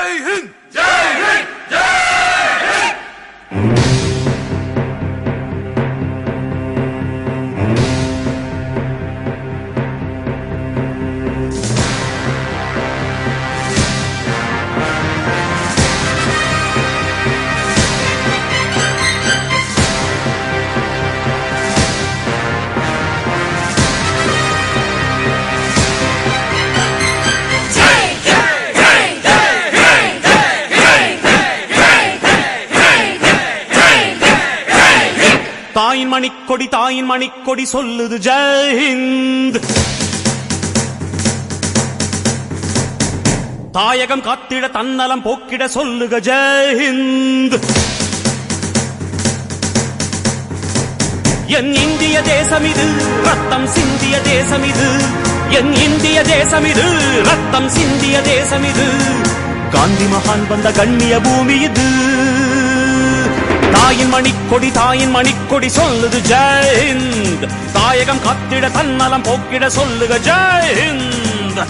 ஜெய் ஹிந்த் ஜெய் ஹிந்த் ஜெய் ஹிந்த். தாயின் மணிக்கொடி தாயின் மணிக்கொடி சொல்லுது ஜெய் ஹிந்த். தாயகம் காத்திட தன்னலம் போக்கிட சொல்லுக ஜெய் ஹிந்த். என் இந்திய தேசம் இது ரத்தம் சிந்திய தேசம் இது. என் இந்திய தேசம் இது ரத்தம் சிந்திய தேசம் இது. காந்தி மகான் வந்த கண்ணிய பூமி இது. தாயின் மணிக்கொடி சொல்லுது ஜெய் ஹிந்த். தாயகம் காத்திட தன்னலம் போக்கிட சொல்லுக ஜெய் ஹிந்த்.